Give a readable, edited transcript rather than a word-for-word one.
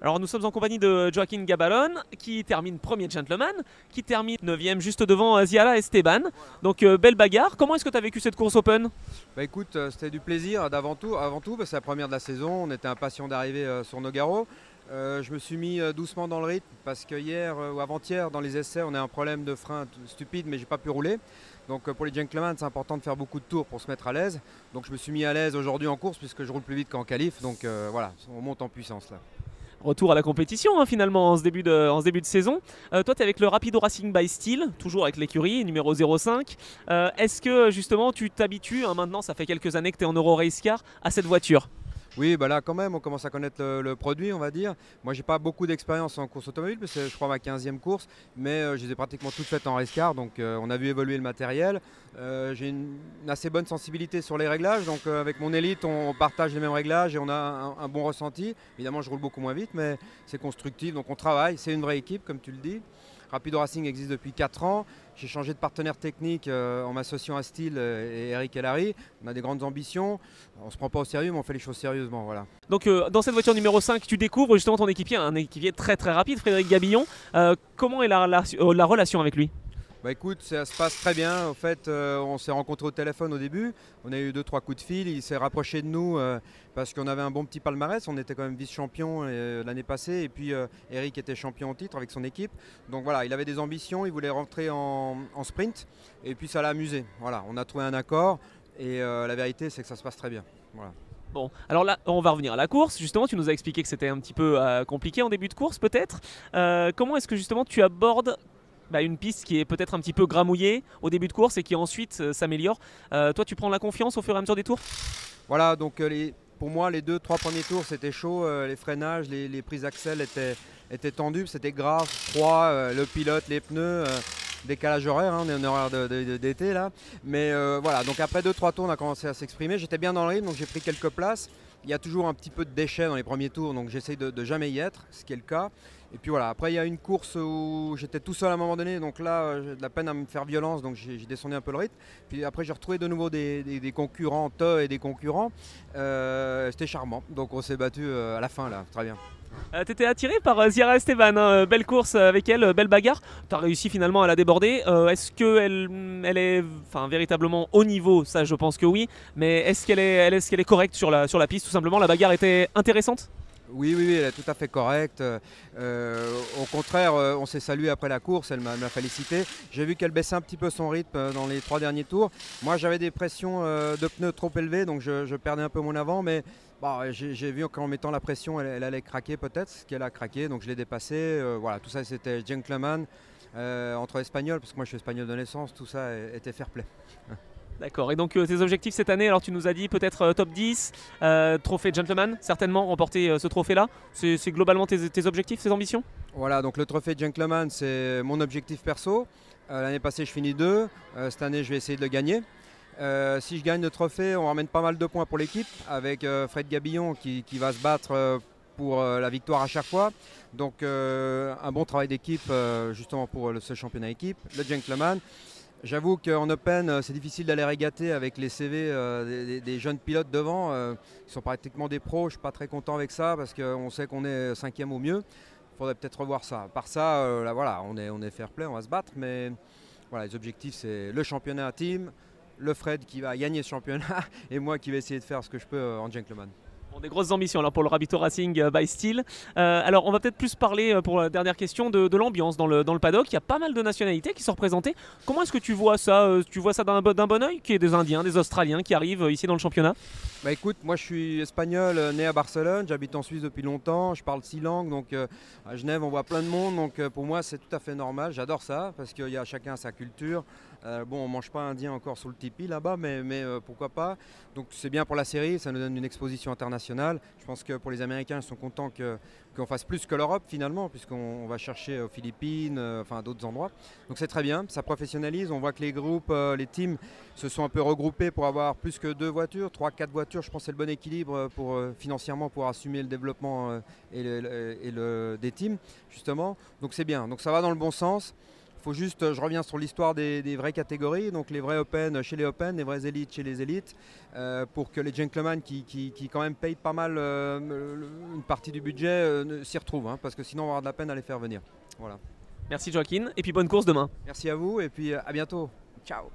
Alors nous sommes en compagnie de Joaquin Gabalon qui termine premier gentleman, qui termine 9e juste devant Ziala Esteban. Donc belle bagarre. Comment est-ce que tu as vécu cette course open? Bah écoute, c'était du plaisir avant tout, parce que c'est la première de la saison, on était impatients d'arriver sur Nogaro. Je me suis mis doucement dans le rythme parce que hier ou avant-hier dans les essais on a un problème de frein stupide mais j'ai pas pu rouler. Donc pour les gentlemen c'est important de faire beaucoup de tours pour se mettre à l'aise. Donc je me suis mis à l'aise aujourd'hui en course puisque je roule plus vite qu'en qualif. Donc voilà, on monte en puissance là. Retour à la compétition finalement en ce début de saison. Toi tu es avec le Rapido Racing by Steel, toujours avec l'écurie, numéro 05. Est-ce que justement tu t'habitues, maintenant ça fait quelques années que tu es en Euro Race Car, à cette voiture? Oui, bah là quand même, on commence à connaître le produit, on va dire. Moi, j'ai pas beaucoup d'expérience en course automobile, parce que c'est, je crois, ma 15e course, mais je les ai pratiquement toutes faites en race car, donc on a vu évoluer le matériel. J'ai une assez bonne sensibilité sur les réglages, donc avec mon élite, on partage les mêmes réglages et on a un bon ressenti. Évidemment, je roule beaucoup moins vite, mais c'est constructif, donc on travaille. C'est une vraie équipe, comme tu le dis. Rapido Racing existe depuis 4 ans. J'ai changé de partenaire technique en m'associant à Steel et Eric Hellary. On a des grandes ambitions. On ne se prend pas au sérieux, mais on fait les choses sérieusement. Voilà. Donc dans cette voiture numéro 5, tu découvres justement ton équipier, un équipier très très rapide, Frédéric Gabillon. Comment est la relation avec lui? Bah écoute, ça se passe très bien. En fait, on s'est rencontrés au téléphone au début. On a eu deux, trois coups de fil. Il s'est rapproché de nous parce qu'on avait un bon petit palmarès. On était quand même vice-champion l'année passée. Et puis Eric était champion en titre avec son équipe. Donc voilà, il avait des ambitions. Il voulait rentrer en sprint. Et puis ça l'a amusé. Voilà, on a trouvé un accord. Et la vérité, c'est que ça se passe très bien. Voilà. Bon, alors là, on va revenir à la course. Justement, tu nous as expliqué que c'était un petit peu compliqué en début de course, peut-être. Comment est-ce que justement tu abordes une piste qui est peut-être un petit peu gramouillée au début de course et qui ensuite s'améliore? Toi, tu prends la confiance au fur et à mesure des tours? Voilà, donc pour moi, les deux, trois premiers tours, c'était chaud. Les freinages, les prises d'axel étaient tendues, c'était grave, froid, le pilote, les pneus, décalage horaire, on est en horaire d'été là. Mais voilà, donc après deux, trois tours, on a commencé à s'exprimer. J'étais bien dans le rythme, donc j'ai pris quelques places. Il y a toujours un petit peu de déchets dans les premiers tours, donc j'essaye de jamais y être, ce qui est le cas. Et puis voilà, après il y a une course où j'étais tout seul à un moment donné, donc là j'ai de la peine à me faire violence, donc j'ai descendu un peu le rythme. Puis après j'ai retrouvé de nouveau des concurrents, et des concurrents. C'était charmant, donc on s'est battu à la fin là, très bien. T'étais attiré par Ziara Esteban, belle course avec elle, belle bagarre. T'as réussi finalement à la déborder. Est-ce qu'elle est véritablement au niveau? Ça, je pense que oui. Mais est-ce qu'elle est correcte sur la piste? Tout simplement, la bagarre était intéressante. Oui, oui, oui, elle est tout à fait correcte. Au contraire, on s'est salué après la course, elle m'a félicité. J'ai vu qu'elle baissait un petit peu son rythme dans les trois derniers tours. Moi, j'avais des pressions de pneus trop élevées, donc je perdais un peu mon avant, mais bon, j'ai vu qu'en mettant la pression, elle allait craquer peut-être, ce qu'elle a craqué, donc je l'ai dépassée. Voilà, tout ça, c'était gentleman entre espagnols, parce que moi, je suis espagnol de naissance, tout ça était fair play. D'accord. Et donc tes objectifs cette année, alors tu nous as dit peut-être top 10, trophée gentleman, certainement remporter ce trophée-là. C'est globalement tes objectifs, tes ambitions? Voilà, donc le trophée gentleman, c'est mon objectif perso. L'année passée, je finis 2. Cette année, je vais essayer de le gagner. Si je gagne le trophée, on ramène pas mal de points pour l'équipe avec Fred Gabillon qui va se battre pour la victoire à chaque fois. Donc un bon travail d'équipe justement pour ce championnat équipe. Le gentleman. J'avoue qu'en Open, c'est difficile d'aller régater avec les CV des jeunes pilotes devant. Ils sont pratiquement des pros. Je ne suis pas très content avec ça parce qu'on sait qu'on est cinquième au mieux. Il faudrait peut-être revoir ça. Par ça, là, voilà, on est fair play, on va se battre. Mais voilà, les objectifs, c'est le championnat team, le Fred qui va gagner ce championnat et moi qui vais essayer de faire ce que je peux en gentleman. Bon, des grosses ambitions alors pour le Rabbito Racing by Steel. Alors on va peut-être plus parler pour la dernière question de l'ambiance dans le paddock. Il y a pas mal de nationalités qui sont représentées. Comment est-ce que tu vois ça? Tu vois ça d'un bon oeil, qu'il y ait des Indiens, des Australiens qui arrivent ici dans le championnat? Bah écoute, moi je suis espagnol, né à Barcelone, j'habite en Suisse depuis longtemps, je parle 6 langues, donc à Genève on voit plein de monde, donc pour moi c'est tout à fait normal, j'adore ça, parce qu'il y a chacun sa culture. Bon, on mange pas indien encore sur le tipi là-bas, mais pourquoi pas. Donc c'est bien pour la série, ça nous donne une exposition internationale. Je pense que pour les Américains, ils sont contents qu'on fasse plus que l'Europe finalement, puisqu'on va chercher aux Philippines, enfin d'autres endroits. Donc c'est très bien, ça professionnalise, on voit que les groupes, les teams se sont un peu regroupés pour avoir plus que 2 voitures, 3, 4 voitures. Je pense que c'est le bon équilibre pour financièrement pour assumer le développement des teams justement. Donc c'est bien, donc ça va dans le bon sens. faut juste, je reviens sur l'histoire des vraies catégories, donc les vrais Open chez les Open, les vrais élites chez les élites, pour que les gentlemen qui quand même payent pas mal une partie du budget s'y retrouvent, hein, parce que sinon on va avoir de la peine à les faire venir. Voilà. Merci Joaquin, et puis bonne course demain. Merci à vous et puis à bientôt. Ciao.